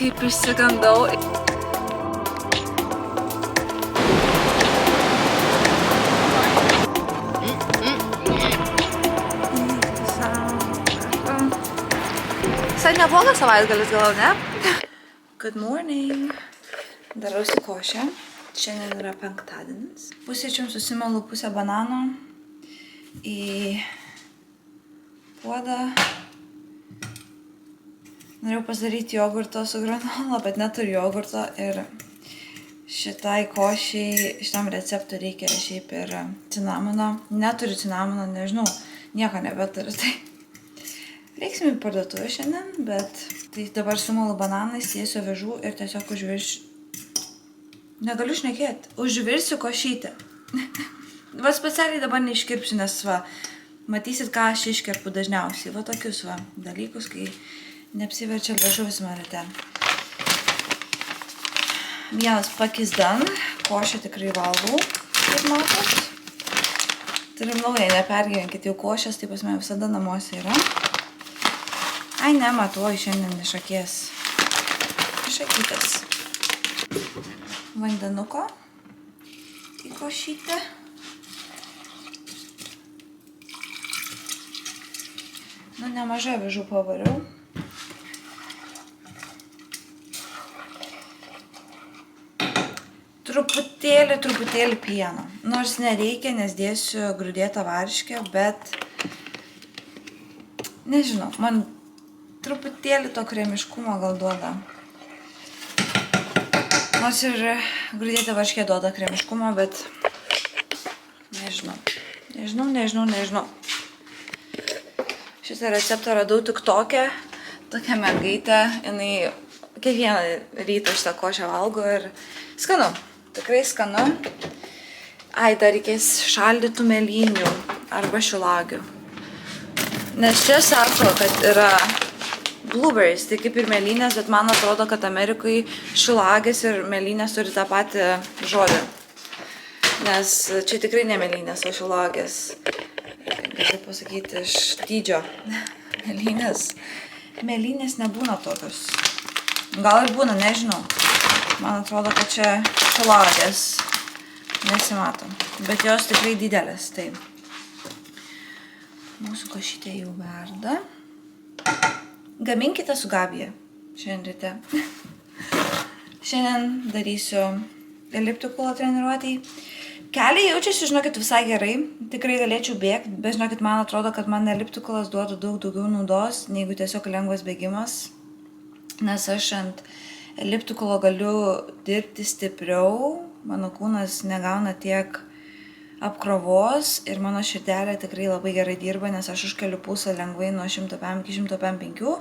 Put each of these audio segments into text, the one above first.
kaip išsigandau. Visai neblogas savaitgalis gal, ne? Good morning. Darausi košę. Šiandien yra penktadienis. Pusryčiam susimalu pusę banano į puodą. Norėjau pasidaryti jogurto su granola, bet neturiu jogurto ir šitai košiai, šitam receptui reikia šiaip ir cinamono. Neturiu cinamono, nežinau, nieko nebeturiu. Tai reiksim į parduotuvę šiandien, bet tai dabar sumalu bananais, tiesiu avižų ir tiesiog užviršiu. Negaliu šnekėti. Užvirsiu košytę. Va specialiai dabar neiškirpsiu, nes va, matysit, ką aš iškerpu dažniausiai. Va tokius va dalykus, kai neapsiverčia liežuvis marite. Vienas pakis done. Košę tikrai valgau, kaip matot. Turim naujai, nepergyvenkit jau košės, tai pas mane visada namuose yra. Ai, nematuoju šiandien išakės. Išakytas. Vandenuko į košytę. Nu, nemažai avižų pavariau. Truputėlį pieno. Nors nereikia, nes dėsiu grūdėtą varškę, bet nežinau, man truputėlį to kremiškumo gal duoda. Nors ir grūdėta varškė duoda kremiškumo, bet nežinau. Šitą receptą radau tik tokią mergaitę, jinai kiekvieną rytą šitą košę valgo ir skanu, tikrai skanu. Ai, dar reikės šaldytų mėlynių arba šilauogių. Nes čia sako, kad yra blueberries, tai kaip ir mėlynės, bet man atrodo, kad Amerikai šilauogės ir mėlynės turi tą patį žodį. Nes čia tikrai ne mėlynės, o šilauogės. Galiu pasakyti iš dydžio. Mėlynės nebūna tokios. Gal ir būna, nežinau. Man atrodo, kad čia šilauogės nesimato. Bet jos tikrai didelės, tai. Mūsų košytė jau verda. Gaminkite su Gabija šiandien ryte. Šiandien darysiu eliptikulo treniruotį. Keliai jaučiasi, žinokit, visai gerai. Tikrai galėčiau bėgti, bet žinokit, man atrodo, kad man eliptikulas duoda daug daugiau naudos, negu tiesiog lengvas bėgimas. Nes aš ant eliptikulo galiu dirbti stipriau, mano kūnas negauna tiek apkrovos ir mano širdelė tikrai labai gerai dirba, nes aš užkeliu pulsą lengvai nuo 100 PM iki 100 PM5.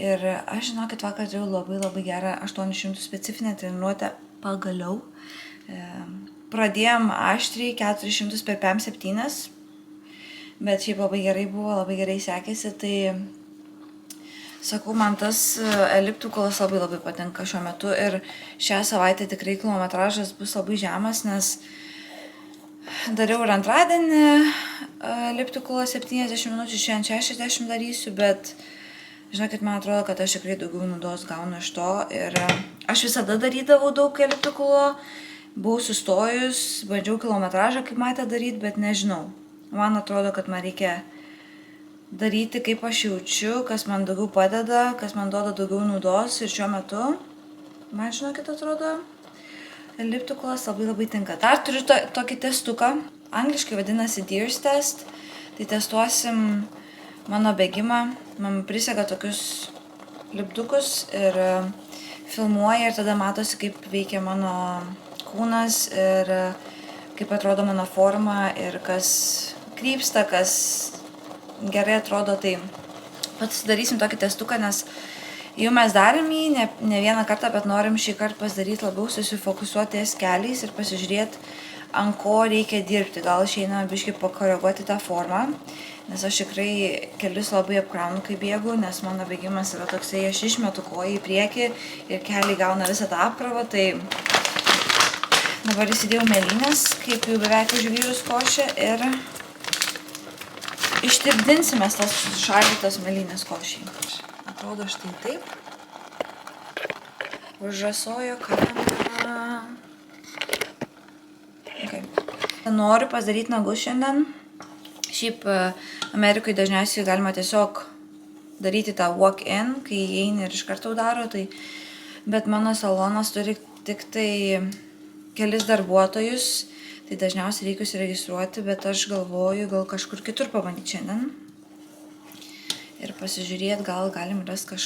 Ir aš žinokit, vakar turėjau labai gerą 800 specifinę treniruotę pagaliau. Pradėjom aštriai 400 per PM7, bet šiaip labai gerai buvo, labai gerai sekėsi, tai sakau, man tas eliptikulas labai patinka šiuo metu ir šią savaitę tikrai kilometražas bus labai žemas, nes dariau ir antradienį eliptikulo 70 minučių, šiandien 60 darysiu, bet žinokit, man atrodo, kad aš tikrai daugiau naudos gaunu iš to ir aš visada darydavau daug eliptikulo, buvau sustojus, bandžiau kilometražą, kaip matė daryti, bet nežinau. Man atrodo, kad man reikia daryti, kaip aš jaučiu, kas man daugiau padeda, kas man duoda daugiau naudos ir šiuo metu, man žinokit, atrodo, eliptikulas labai tinka. Dar turiu tokį testuką, angliškai vadinasi Deers test, tai testuosim mano bėgimą. Man prisega tokius lipdukus ir filmuoja ir tada matosi, kaip veikia mano kūnas ir kaip atrodo mano forma ir kas krypsta, kas gerai atrodo. Tai pasidarysim tokį testuką, nes jau mes darėm jį ne vieną kartą, bet norim šį kartą pasidaryti labiau, susifokusuoti ties keliais ir pasižiūrėti, ant ko reikia dirbti. Gal išeina biškį pakoreguoti tą formą, nes aš tikrai kelius labai apkraunu, kai bėgu, nes mano bėgimas yra toksai, aš išmetu koją į priekį ir keliai gauna visą tą apkrovą, tai dabar įsidėjau mėlynės, kaip jau beveik užvirus košę ir ištirpdinsime tas šaldytas mėlynės košį. Atrodo štai taip. Užrasojo kamera. Okay. Noriu pasidaryti nagus šiandien. Šiaip Amerikoje dažniausiai galima tiesiog daryti tą walk-in, kai įeini ir iš karto daro, bet mano salonas turi tik tai kelis darbuotojus, tai dažniausiai reikia užsiregistruoti, bet aš galvoju gal kažkur kitur pabandyti šiandien ir pasižiūrėti, gal galim rasti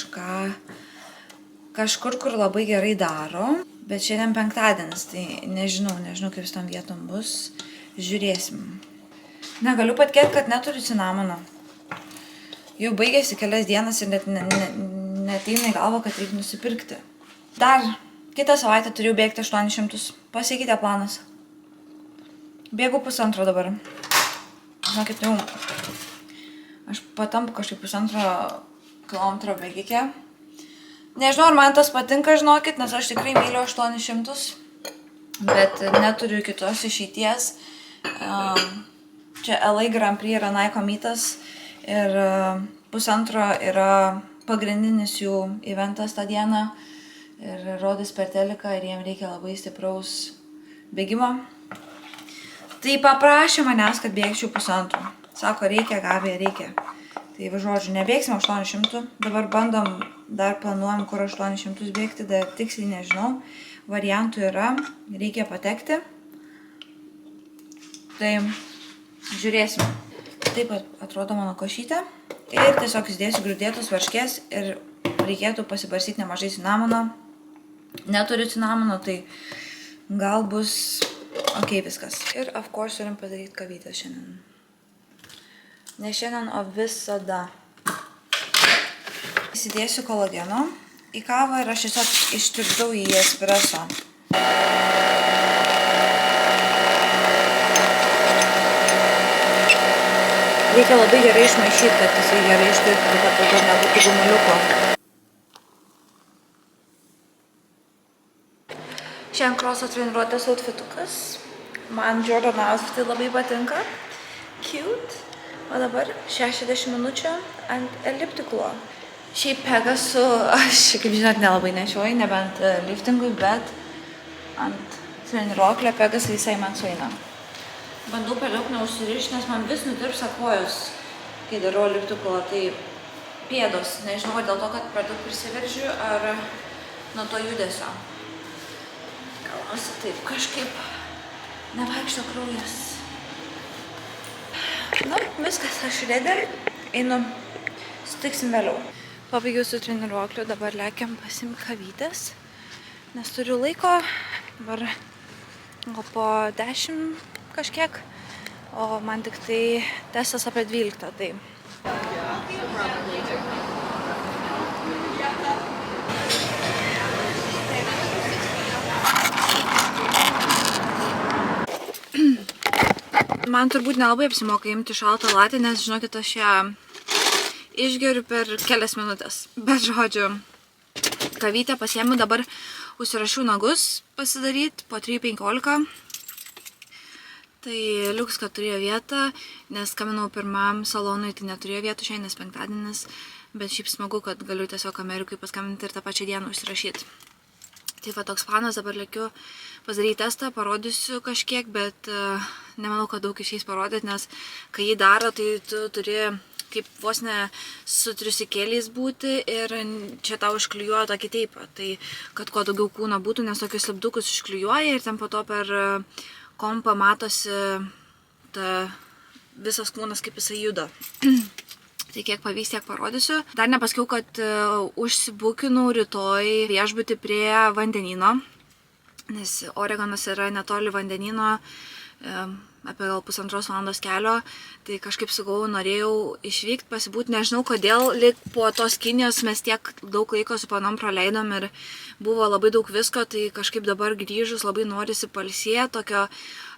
kažkur, kur labai gerai daro, bet šiandien penktadienis, tai nežinau kaip su tam vietom bus, žiūrėsim. Negaliu patikėti, kad neturiu cinamono. Jau baigėsi kelias dienas ir net neteina į galvą, kad reikia nusipirkti. Dar kitą savaitę turėjau bėgti 800. Pasikeitė planas. Bėgu 1,5 dabar. Žinokit, jau aš patampu kažkaip 1,5 kilometro bėgikė. Nežinau, ar man tas patinka, žinokit, nes aš tikrai myliu 800, bet neturiu kitos išeities. Čia LA Grand Prix yra Nike mytas ir 1,5 yra pagrindinis jų eventas tą dieną ir rodys per teliką ir jiem reikia labai stipraus bėgimo. Tai paprašė manęs, kad bėgčiau 1,5. Sako, reikia, Gabija, reikia. Tai žodžiu, nebėgsime 800, dabar bandom, dar planuojam, kur 800 bėgti, dar tiksliai nežinau. Variantų yra, reikia patekti. Tai žiūrėsim. Taip atrodo mano košytė. Ir tiesiog įsidėsiu grūdėtus varškės ir reikėtų pasibarsyti nemažai cinamono. Neturiu cinamono, tai gal bus ok viskas. Ir of course turim padaryti kavytę šiandien. Ne šiandien, o visada. Įsidėsiu kolageno į kavą ir aš tiesiog ištirpdau į espresso. Reikia labai gerai išmaišyti, kad jisai gerai ištirptų, kad daugiau nebūtų gumuliuko. Šiandien kroso treniruotės outfitukas. Man Jordan outfitai labai patinka. Cute. O dabar 60 minučių ant eliptikulo. Šiaip Pegasu aš, kaip žinot, nelabai nešioju, nebent liftingui, bet ant treniruoklio Pegas visai man sueina. Bandau per daug neužsirišti, nes man vis nutirpsta kojos, kai darau eliptikulą, tai pėdos. Nežinau, dėl to, kad per daug prisiveržiu, ar nuo to judesio. Gaunasi taip, kažkaip nevaikšto kraujas. Na, viskas, aš ready, einu, sutiksim vėliau. Pabaigiau su treniruokliu, dabar lekiam pasiimti kavytės, nes turiu laiko, dabar gal po 10 kažkiek, o man tik tai testas apie 12, tai. Man turbūt nelabai apsimoka imti šaltą latę, nes žinokit, aš ją išgeriu per kelias minutės. Bet žodžiu, kavytę pasiėmiau, dabar užsirašiau nagus pasidaryti po 3:15. Tai liuks, kad turėjo vietą, nes skambinau pirmam salonui, tai neturėjo vietų šiandien, nes penktadienis, bet šiaip smagu, kad galiu tiesiog Amerikai paskambinti ir tą pačią dieną užsirašyti. Tai va toks planas, dabar lekiu pasidaryti testą, parodysiu kažkiek, bet nemanau, kad daug išeis parodyti, nes kai jį daro, tai tu turi kaip vos ne su triusikėliais būti ir čia tau užklijuoja tokį teipą, tai kad kuo daugiau kūno būtų, nes tokius lipdukus užklijuoja ir ten po to per kompą matosi visas kūnas, kaip jisai juda. Tai kiek pavyks, tiek parodysiu. Dar nepasakiau, kad užsibukinau rytoj viešbutį prie vandenyno, nes Oregonas yra netoli vandenyno, apie gal 1,5 valandos kelio, tai kažkaip sugalvojau, norėjau išvykti, pasibūti, nežinau kodėl, lyg po tos Kinijos mes tiek daug laiko su panom praleidom ir buvo labai daug visko, tai kažkaip dabar grįžus labai norisi pailsėti, tokio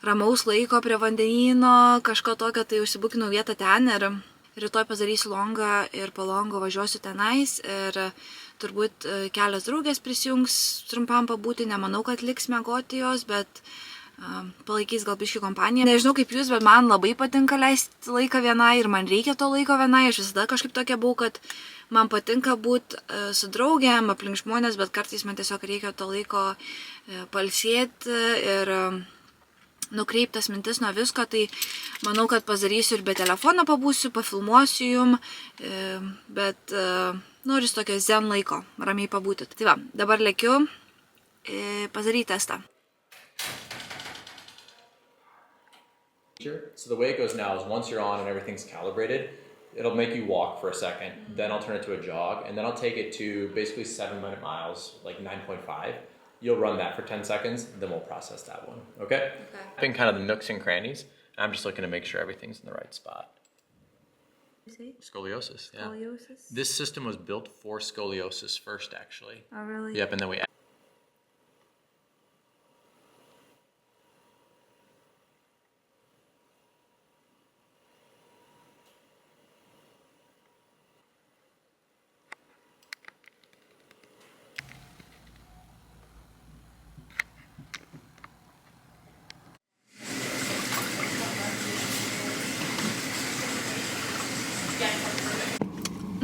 ramaus laiko prie vandenyno, kažko tokio, tai užsibukinau vietą ten ir rytoj padarysiu longą ir po longo važiuosiu tenais ir turbūt kelios draugės prisijungs trumpam pabūti, nemanau, kad liks miegoti jos, bet palaikys gal biškį kompaniją. Nežinau kaip jūs, bet man labai patinka leisti laiką vienai ir man reikia to laiko vienai. Aš visada kažkaip tokia buvau, kad man patinka būti su draugėm, aplink žmonės, bet kartais man tiesiog reikia to laiko pailsėti ir nukreiptas mintis nuo visko, tai manau, kad padarysiu ir be telefono pabūsiu, pafilmuosiu jum, bet noriu tokio zen laiko, ramiai pabūti. Tai va, dabar lėkiu padaryti testą. So the way it goes now is once you're on and everything's calibrated, it'll make you walk for a second, then I'll turn it to a jog, and then I'll take it to basically 7-minute miles, like 9.5. You'll run that for 10 seconds, then we'll process that one, okay? Been kind of the nooks and crannies. I'm just looking to make sure everything's in the right spot. Scoliosis, yeah. Scoliosis? This system was built for scoliosis first, actually. Oh, really? Yep, and then we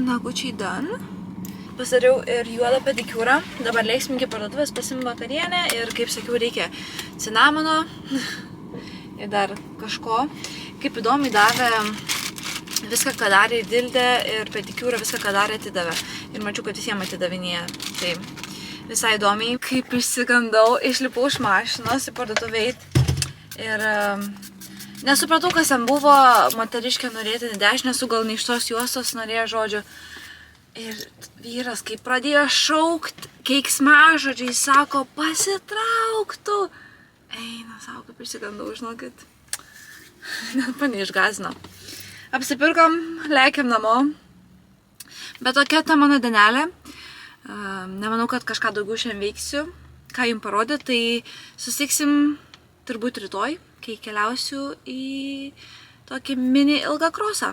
Nagučiai done. Pasidariau ir juodą pedikiūrą. Dabar leiksim iki parduotuvės, pasim vakarienę ir, kaip sakiau, reikia cinamono ir dar kažko. Kaip įdomiai davė viską, ką darė dildė ir pedikiūrą, viską, ką darė atidavė. Ir mačiau, kad visiems atidavinėja. Tai visai įdomiai. Kaip išsigandau, išlipau iš mašinos į parduotuvę ir nesupratau, kas ten buvo, moteriškė norėjo ten dešinę, su gal ne iš tos juostos norėjo žodžių. Ir vyras, kai pradėjo šaukt, keiksmažodžiai, sako, pasitrauktų. Eina, sako, kaip išsigandau, žinokit. Net mane išgąsdino. Apsipirkom, lekiam namo. Bet tokia ta mano dienelė. Nemanau, kad kažką daugiau šiandien veiksiu. Ką jums parodė, tai susitiksim turbūt rytoj, kai keliausiu į tokį mini ilgą krosą.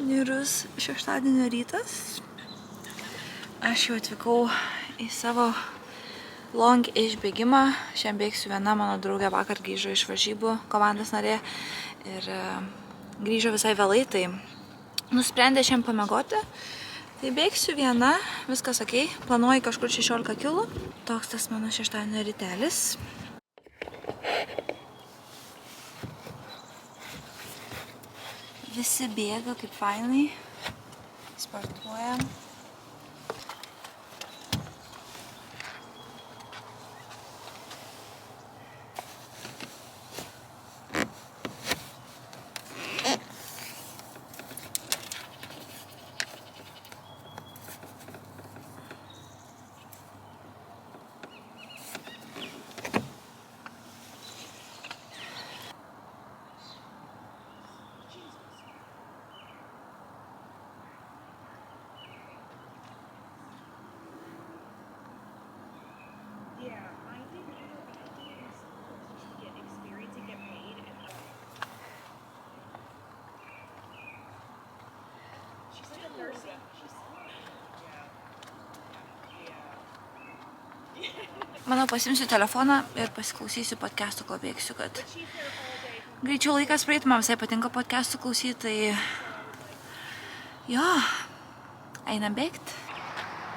Niūrus šeštadienio rytas. Aš jau atvykau į savo long išbėgimą. Šiandien bėgsiu viena, mano draugė vakar grįžo iš varžybų, komandos narė. Ir grįžo visai vėlai, tai nusprendė šiandien pamiegoti. Tai bėgsiu viena, viskas okei, planuoju kažkur 16 kilų. Toks tas mano šeštadienio rytelis. Visi bėga kaip fainai, sportuojam. Manau, pasimsiu telefoną ir pasiklausysiu podcastų, kol bėgsiu, kad greičiau laikas praeit, man visai patinka podcastų klausyti, tai jo, einam bėgti.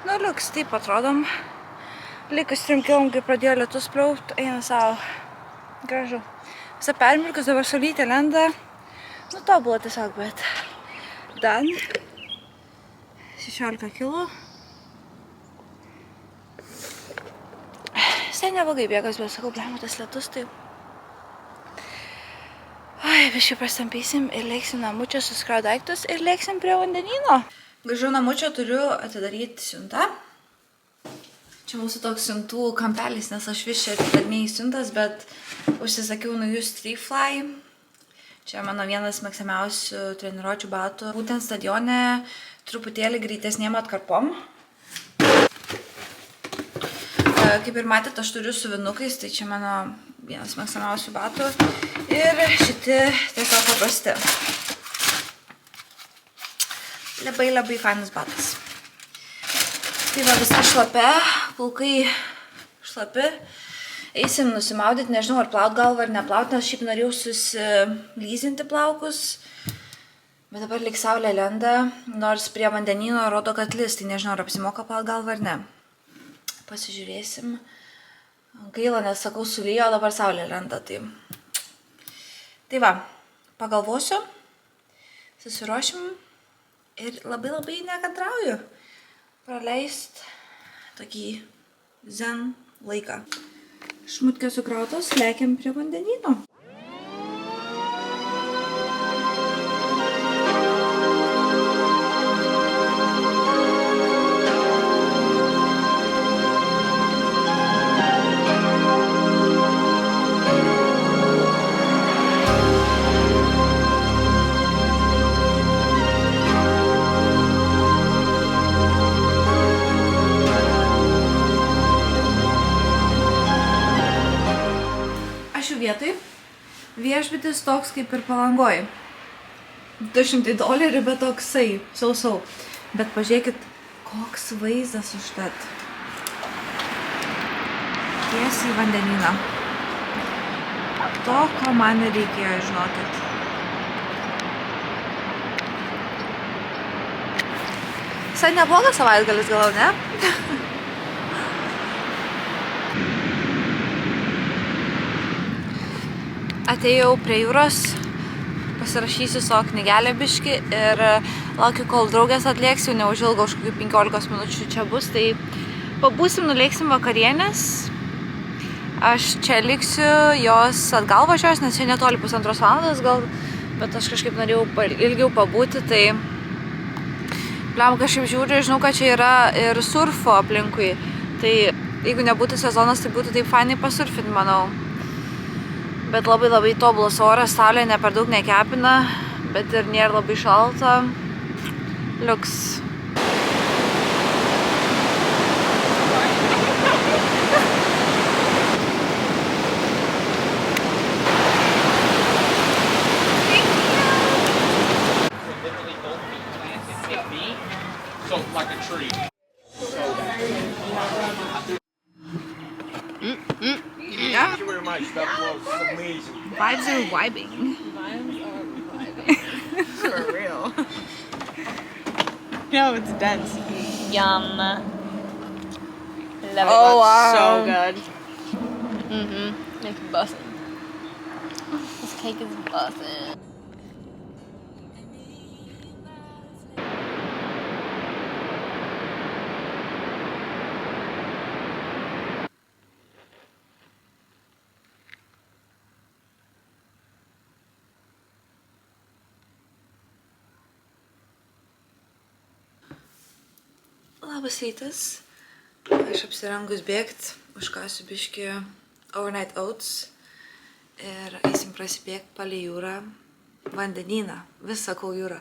Nu, liuks, taip atrodom. Likus 3 kilom, kai pradėjo lietus plaukt, eina savo. Gražu. Visa permirkus, dabar salytė lenda. Nu, tobulą tiesiog, bet done. 16 kilų. Visai neblogai bėgas, bet sakau, blemu tas lietus, tai... Ai, biškai prastampysim ir leiksim namučio, susikrau daiktus ir leiksim prie vandenyno. Grįžau namučio, turiu atidaryti siuntą. Čia mūsų toks siuntų kampelis, nes aš vis čia atidarinėjau siuntas, bet užsisakiau naujus Streetfly. Čia mano vienas mėgstamiausių treniruočių batų. Būtent stadione truputėlį greitesnėm atkarpom. Kaip ir matėte, aš turiu su vinukais, tai čia mano vienas mėgstamiausių batų. Ir šiti tiesiog paprasti. Labai fainas batas. Tai va, visa šlapia, plaukai šlapi. Eisim nusimaudyti, nežinau ar plaut galvą ar neplaut, nes šiaip norėjau susilyzinti plaukus. Bet dabar lik saulė lenda, nors prie vandenyno rodo, kad lis, tai nežinau, ar apsimoka palt gal ar ne. Pasižiūrėsim. Gaila, nes sakau, sulyjo, dabar saulė lenda, tai... Tai va, pagalvosiu, susiruošim ir labai nekantrauju praleist tokį zen laiką. Šmutkės sukrautos, lekiam prie vandenyno. Vietoj. Viešbutis toks kaip ir Palangoj. $200, bet toksai, sausau. Bet pažiūrėkit, koks vaizdas užtat. Tiesiai į vandenyną. To, ko man reikėjo, žinokit. Visai neblogas savaitgalis, gal ne? Atėjau prie jūros, pasirašysiu savo knygelę biškį ir laukiu, kol draugės atlėks, jau neužilgo, už kokių 15 minučių čia bus, tai pabūsim, nulėksim vakarienės. Aš čia liksiu, jos atgal važiuos, nes čia netoli 1,5 valandos gal, bet aš kažkaip norėjau ilgiau pabūti, tai pliam kažkaip žiūriu, žinau, kad čia yra ir surfo aplinkui, tai jeigu nebūtų sezonas, tai būtų taip fainai pasurfint, manau. Bet labai tobulas oras, saulė ne per daug nekepina, bet ir nėra labai šalta. Liuks. Thank you very much. That was amazing. Vibes are vibing. For real. No, it's dense. Yum. Love it. Oh, wow. So good. It's bussin'. This cake is bussin'. Labas rytas. Aš apsirengus bėgt, užkasiu biškį overnight oats ir eisim prasibėgt palei jūrą, vandenyną, vis sakau jūrą.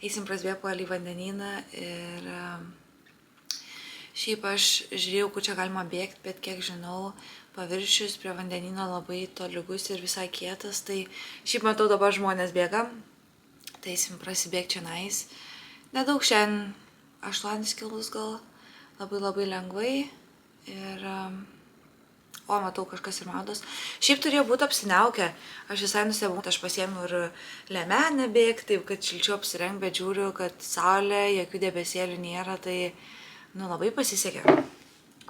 Eisim prasibėgt palei vandenyną ir šiaip aš žiūrėjau, kur čia galima bėgt, bet kiek žinau, paviršius prie vandenyno labai tolygus ir visai kietas, tai šiaip matau dabar žmonės bėga, tai eisim prasibėgt čia nais. Nedaug šiandien 8 kilus gal, labai lengvai ir, matau kažkas ir maudos. Šiaip turėjo būti apsiniaukę, aš visai nustebau, aš pasiėmiau ir liemenę bėgti, taip kad šilčiau apsirengt, bet žiūriu, kad saulė, jokių debesėlių nėra, tai, labai pasisekė.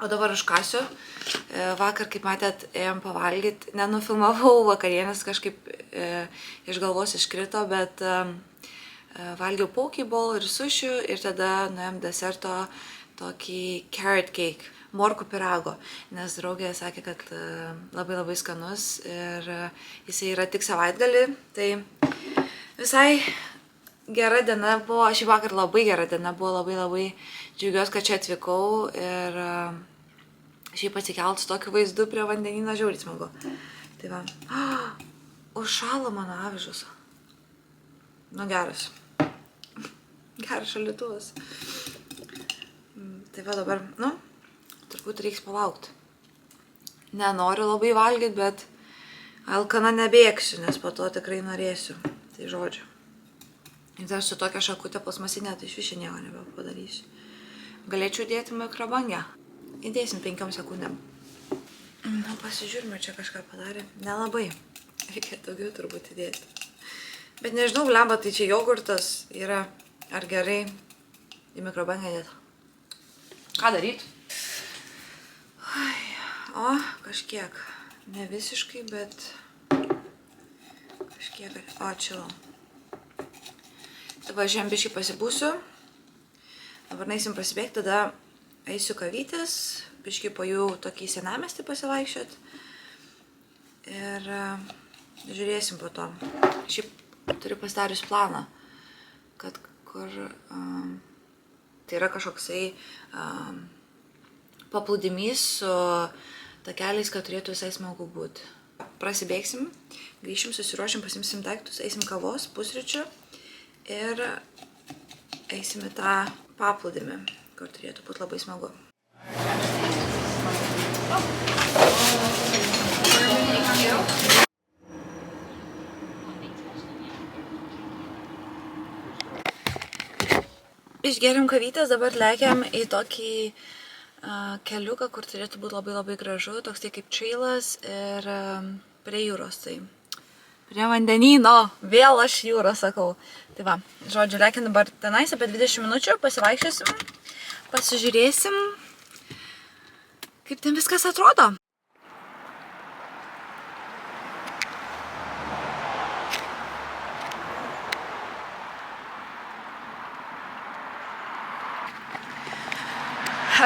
O dabar užkasiu, vakar, kaip matėt, ėjom pavalgyti, nenufilmavau vakarienės, kažkaip iš galvos iškrito, bet valgiau pokeball ir sušių ir tada nuėjom deserto tokį carrot cake, morkų pyrago, nes draugė sakė, kad labai skanus ir jisai yra tik savaitgalį, tai visai gera diena buvo, šį vakar labai gera diena buvo, labai džiaugiuosi, kad čia atvykau ir šiaip atsikelt su tokiu vaizdu prie vandenyno žiauriai smagu. Tai va, užšalo mano avižus. Geras. Geras šaldytuvas. Tai va dabar, turbūt reiks palaukti. Nenoriu labai valgyti, bet alkana nebėgsiu, nes po to tikrai norėsiu. Tai žodžiu. Ir dar su tokia šakutė plasmasinė, tai iš viso nieko nebepadarysiu. Galėčiau dėti mikrobangę. Įdėsim 5 sekundėm. Pasižiūrime, čia kažką padarė. Nelabai. Reikia daugiau turbūt įdėti. Bet nežinau, blemba, tai čia jogurtas yra. Ar gerai į mikrobangą dėt? Ką daryt? O, kažkiek. Ne visiškai, bet kažkiek. O, čilo. Dabar žembiškai pasibūsiu. Dabar naisim pasibėgti, tada eisiu kavytės, biškai po jų tokį senamestį pasivaikščiot. Ir žiūrėsim po to. Šiaip turiu pasidarius planą, kad kur tai yra kažkoksai paplūdimys su takeliais, kad turėtų visai smagu būti. Prasibėgsim, grįšim, susiruošim, pasimsim daiktus, eisim kavos, pusryčių ir eisim į tą paplūdimį, kur turėtų būti labai smagu. Išgeriam kavytės, dabar lekiam į tokį keliuką, kur turėtų būti labai gražu, toks tai kaip trailas ir prie jūros, tai prie vandenyno, vėl aš jūrą sakau. Tai va, žodžiu, lekiam dabar tenais apie 20 minučių, pasivaikščiosim, pasižiūrėsim, kaip ten viskas atrodo.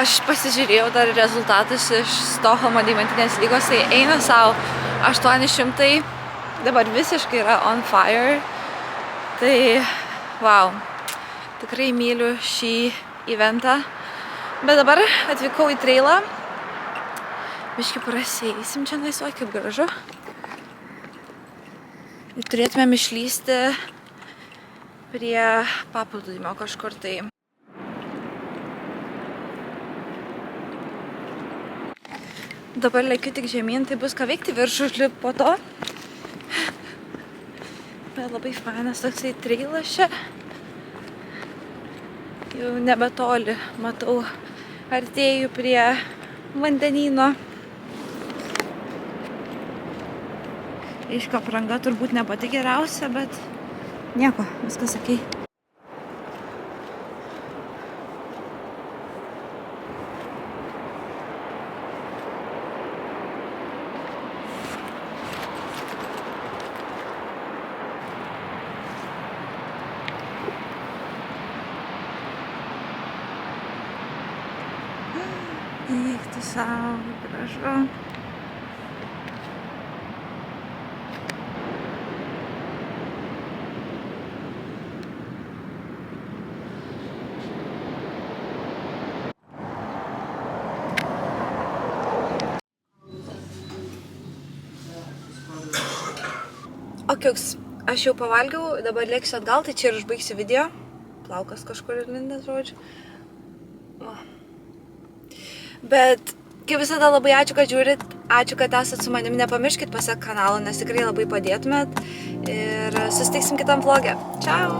Aš pasižiūrėjau dar rezultatus iš Stokholmo deimantinės lygos, tai eina savo 800, dabar visiškai yra on fire. Tai, wow, tikrai myliu šį eventą. Bet dabar atvykau į trailą. Biškį prasieisim čia laisvai, kaip gražu. Ir turėtumėm išlysti prie paplūdimio kažkur tai. Dabar lekiu tik žemyn, tai bus ką veikti viršų užlip po to. Bet labai fainas toksai trailas čia. Jau nebetoli, matau, artėju prie vandenyno. Aišku, apranga turbūt ne pati geriausia, bet nieko, viskas okei. Eik tu savo, gražu. Okiuks, aš jau pavalgiau, dabar lėksiu atgal, tai čia ir užbaigsiu video. Plaukas kažkur ir lindęs, žodžiu. Bet kaip visada labai ačiū, kad žiūrit, ačiū, kad esat su manim, nepamirškit pasiekt kanalą, nes tikrai labai padėtumėt ir susitiksim kitam vloge. Čiau!